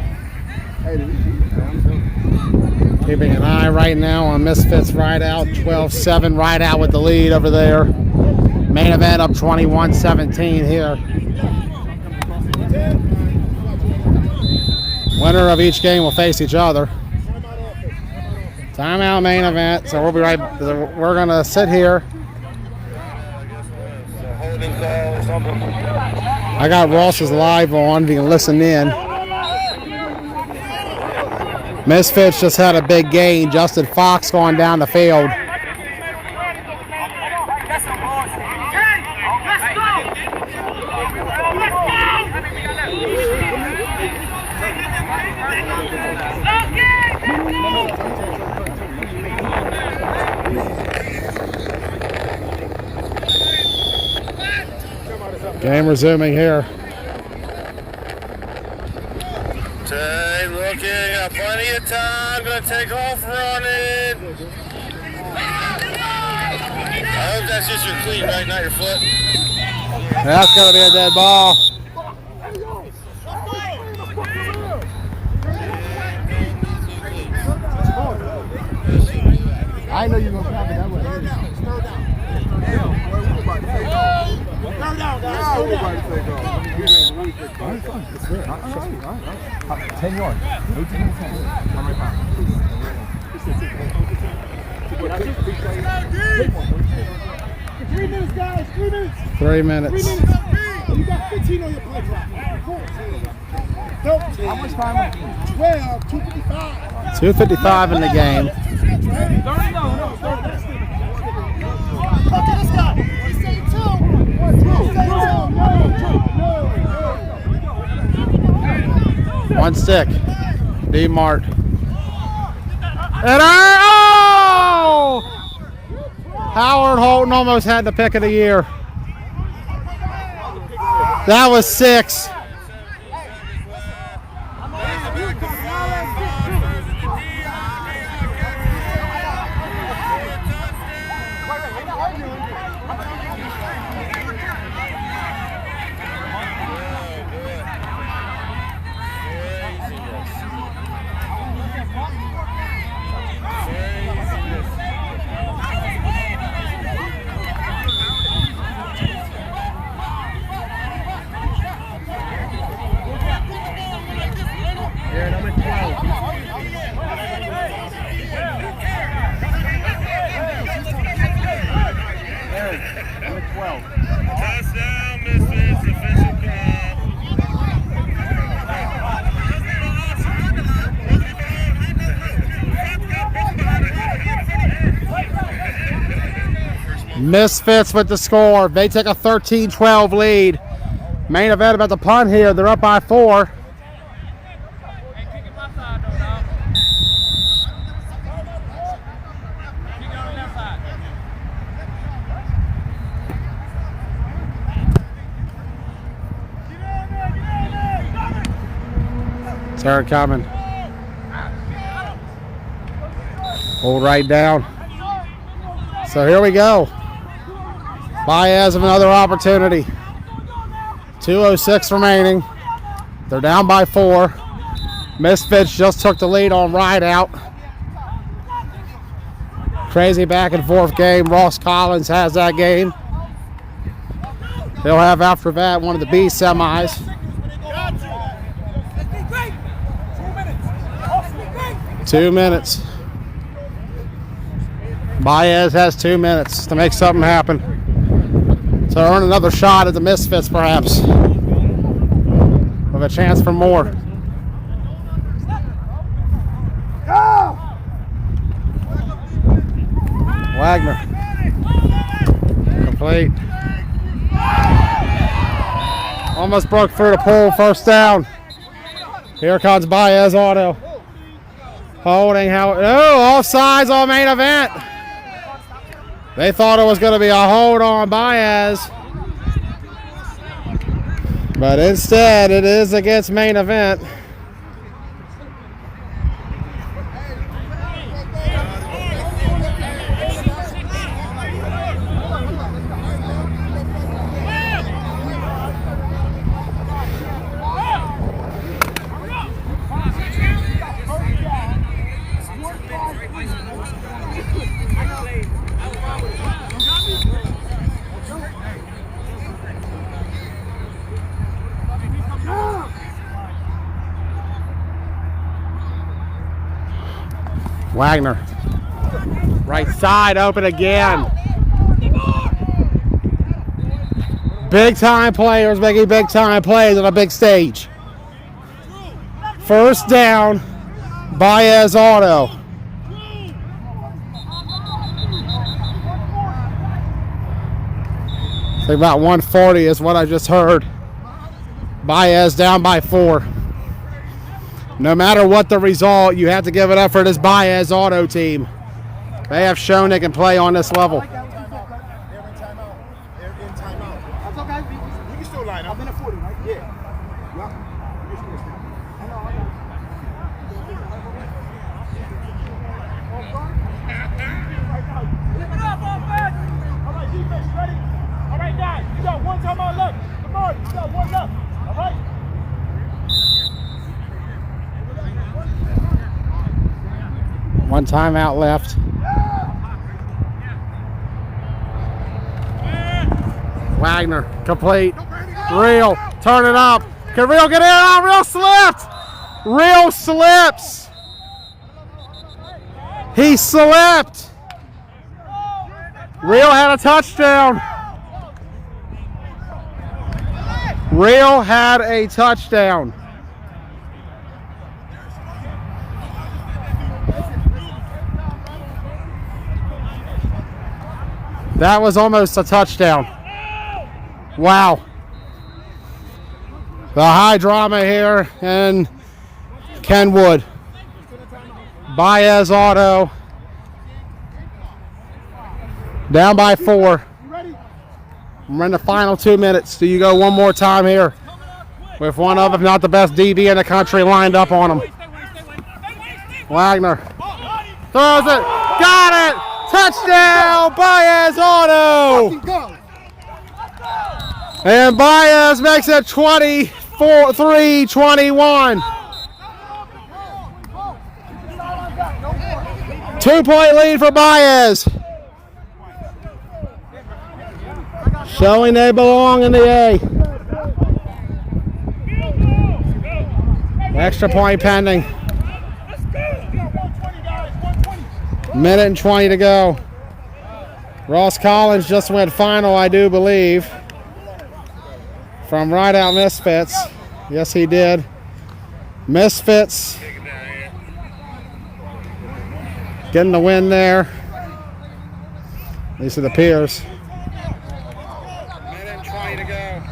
Keeping an eye right now on Misfits Ride Out. 12-7 Ride Out with the lead over there. Main event up 21-17 here. Winner of each game will face each other. Timeout main event. So we'll be right. We're gonna sit here. I got Ross's live on. If you can listen in. Misfits just had a big gain. Justin Fox going down the field. Game resuming here. Tay looking, got plenty of time, gonna take off running. I hope that's just your cleat, right? Not your foot. That's gonna be a dead ball. I know you're going to count it that way. Slow down. 10 yards. 18 and 10. I'm right back. 3 minutes, guys. 3 minutes. 3 minutes. 3 minutes. You got 15 on your play clock. 13. How much time? 12. 2:55. 2:55 in the game. Look at this guy. He said 2. One stick. D-Mart. And Howard Holton almost had the pick of the year. That was 6. Touchdown, Misfits, official call. Misfits with the score. They take a 13-12 lead. Main event about to punt here. They're up by 4. Third coming. Hold right down. So here we go. Baez of another opportunity. 2:06 remaining. They're down by 4. Misfits just took the lead on Ride Out. Crazy back and forth game. Ross Collins has that game. They'll have after that one of the B semis. 2 minutes. Baez has 2 minutes to make something happen. To earn another shot at the Misfits, perhaps. With a chance for more. Wagner. Complete. Almost broke through the pole. First down. Here comes Baez Auto. Holding how? Oh, offsides on main event. They thought it was going to be a hold on Baez. But instead, it is against main event. Wagner. Right side open again. Big time players making big time plays on a big stage. First down, Baez Auto. I think about 140 is what I just heard. Baez down by 4. No matter what the result, you have to give it up for this Baez Auto team. They have shown they can play on this level. They're in timeout. They're in timeout. That's okay. We can still line up. I'm in a 40, right? Yeah. All right, defense, ready? All right, guys, you got one timeout left. Come on, you got one left. All right? One timeout left. Wagner, complete. Real, turn it up. Can Real get in? Oh, Real slipped. Real slips. He slipped. Real had a touchdown. Real had a touchdown. That was almost a touchdown. Wow. The high drama here in Kenwood. Baez Auto. Down by 4. We're in the final 2 minutes. Do you go one more time here? With one of, if not the best DB in the country lined up on him. Wagner. Throws it. Got it. Touchdown, Baez Auto! And Baez makes it 23-21. 2-point lead for Baez. Showing they belong in the A. Extra point pending. Minute and 20 to go. Ross Collins just went final, I do believe, from Rideout Misfits. Yes, he did. Misfits getting the win there. At least it appears. Minute and 20 to go.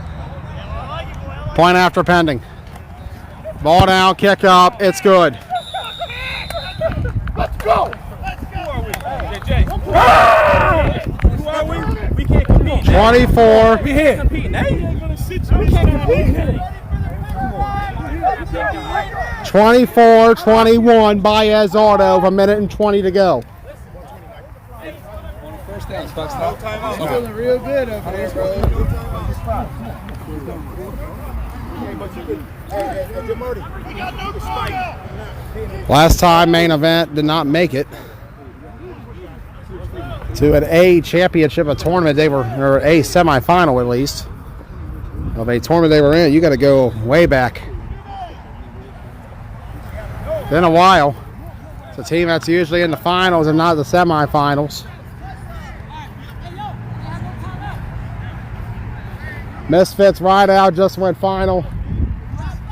Point after pending. Ball down, kick up. It's good. Let's go! 24. We here. We can't compete. 24-21, Baez Auto with a minute and 20 to go. First down, stop. I'm feeling real good over there, bro. Last time main event did not make it to an A championship, a tournament they were, or a semifinal at least, of a tournament they were in. You got to go way back. Been a while. It's a team that's usually in the finals and not the semifinals. Misfits Rideout just went final.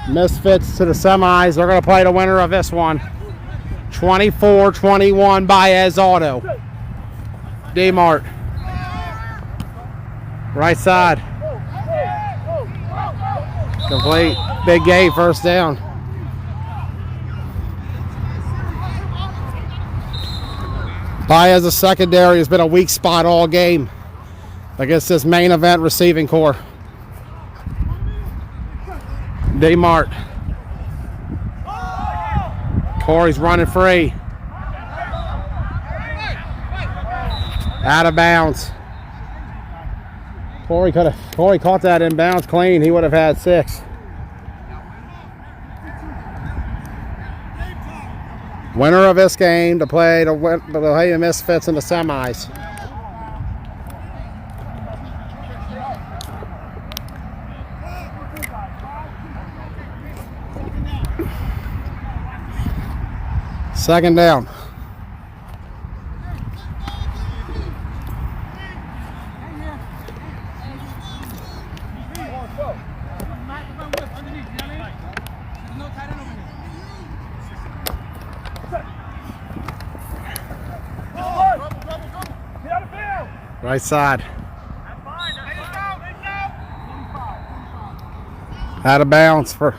Misfits to the semis. They're going to play the winner of this one. 24-21 Baez Auto. D-Mart. Right side. Complete. Big gain, first down. Baez's secondary has been a weak spot all game against this main event receiving core. D-Mart. Corey's running free. Out of bounds. Corey caught that in bounds clean. He would have had 6. Winner of this game to play the Misfits in the semis. Second down. Right side. Out of bounds for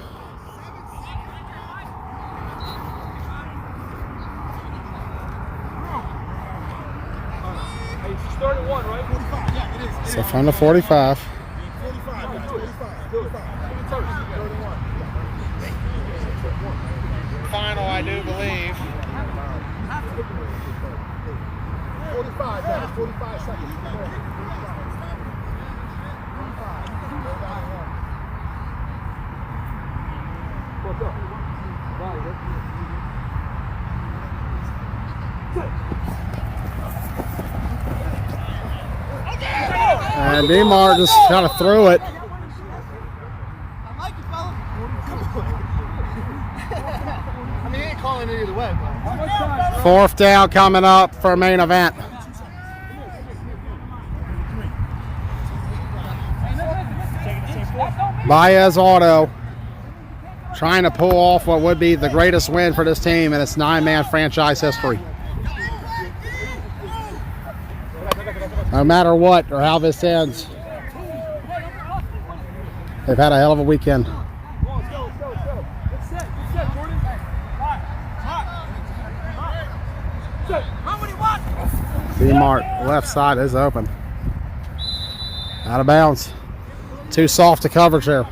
so from the 45. Final, I do believe. 45, guys. 45 seconds. And D-Mart just kind of threw it. I mean, he ain't calling it either way. Fourth down coming up for main event. Baez Auto trying to pull off what would be the greatest win for this team in its 9-man franchise history. No matter what or how this ends, they've had a hell of a weekend. D-Mart left side is open. Out of bounds. Too soft to coverage there.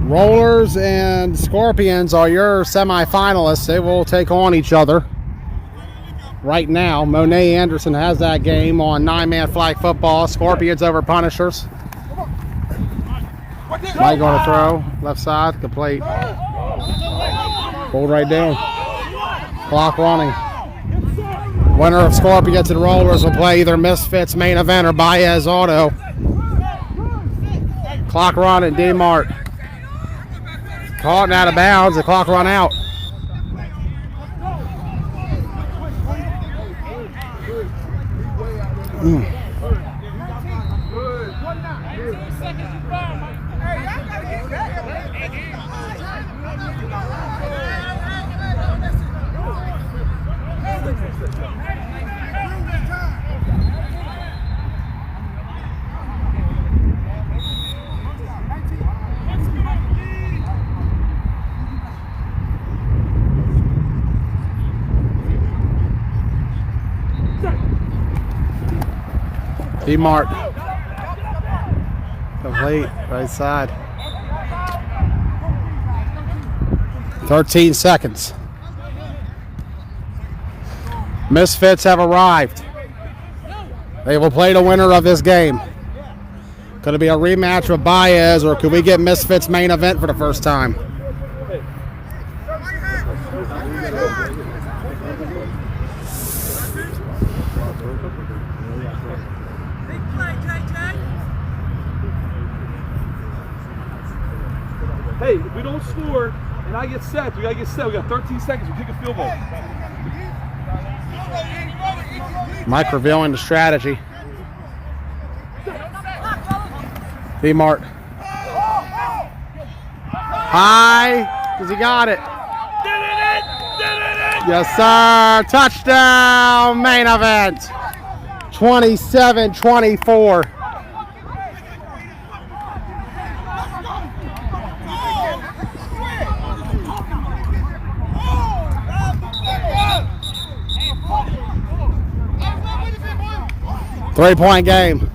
Rollers and Scorpions are your semifinalists. They will take on each other right now. Monet Anderson has that game on 9-man flag football. Scorpions over Punishers. Mike going to throw. Left side, complete. Hold right down. Clock running. Winner of Scorpions and Rollers will play either Misfits main event or Baez Auto. Clock running, D-Mart. Caught and out of bounds, the clock run out. D-Mart. Complete, right side. 13 seconds. Misfits have arrived. They will play the winner of this game. Could it be a rematch with Baez, or could we get Misfits main event for the first time? Hey, if we don't score and I get set, we gotta get set. We got 13 seconds. We kick a field goal. Mike revealing the strategy. B-Mart. High, because he got it. Yes, sir. Touchdown, main event. 27-24. Three-point game.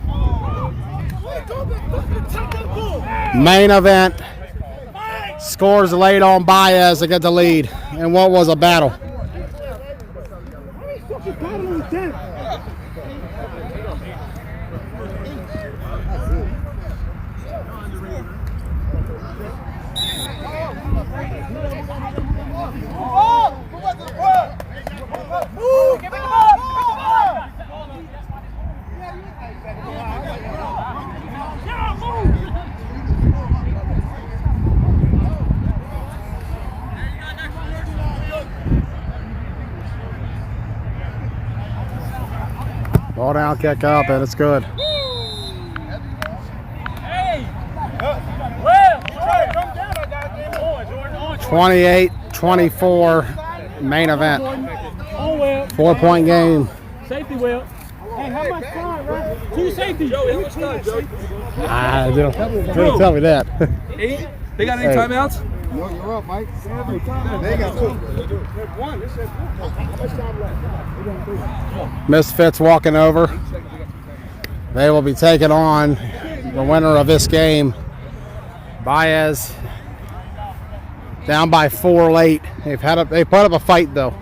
Main event. Scores late on Baez to get the lead. And what was a battle? Ball down, kick up, and it's good. 28-24 main event. 4-point game. Safety will. Hey, how much time, right? 2 safeties. Joey, how much time, Joey? Don't tell me that. 8? They got any timeouts? No, you're up, Mike. They got 2. One. This says 1. How much time left? Misfits walking over. They will be taking on the winner of this game. Baez down by 4 late. They put up a fight though.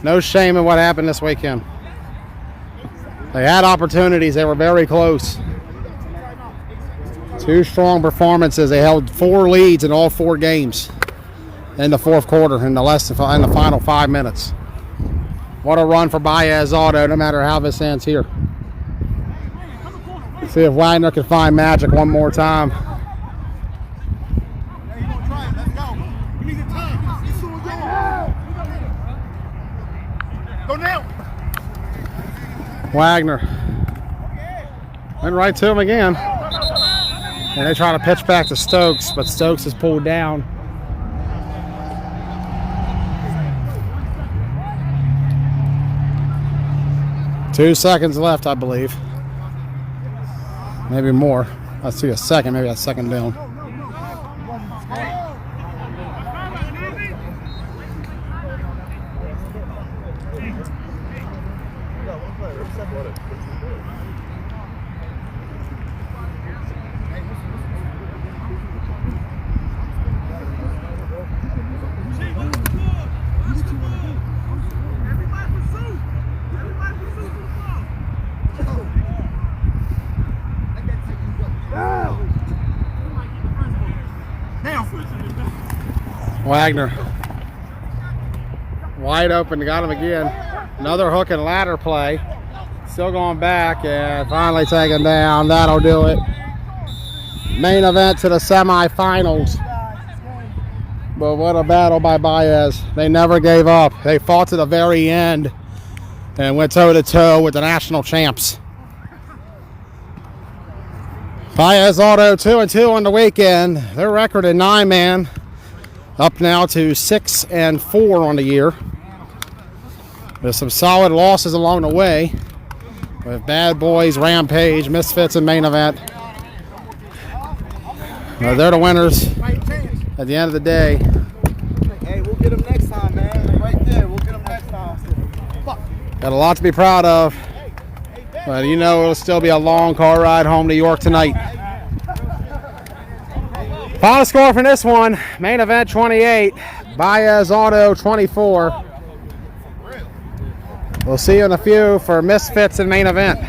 No shame in what happened this weekend. They had opportunities. They were very close. 2 strong performances. They held 4 leads in all 4 games in the fourth quarter in the final 5 minutes. What a run for Baez Auto, no matter how this ends here. See if Wagner can find magic one more time. Go now. Wagner went right to him again. And they try to pitch back to Stokes, but Stokes is pulled down. Two seconds left, I believe. Maybe more. I see a second, maybe a second down. Wagner wide open, got him again. Another hook and ladder play. Still going back and finally taken down. That'll do it. Main event to the semifinals. But what a battle by Baez. They never gave up. They fought to the very end and went toe to toe with the national champs. Baez Auto 2-2 on the weekend. Their record in 9-man. Up now to 6-4 on the year. There's some solid losses along the way with Bad Boys, Rampage, Misfits, and Main Event. They're the winners at the end of the day. Hey, we'll get them next time, man. Right there, we'll get them next time. Got a lot to be proud of, but you know it'll still be a long car ride home to York tonight. Final score for this one, Main Event 28, Baez Auto 24. We'll see you in a few for Misfits and Main Event.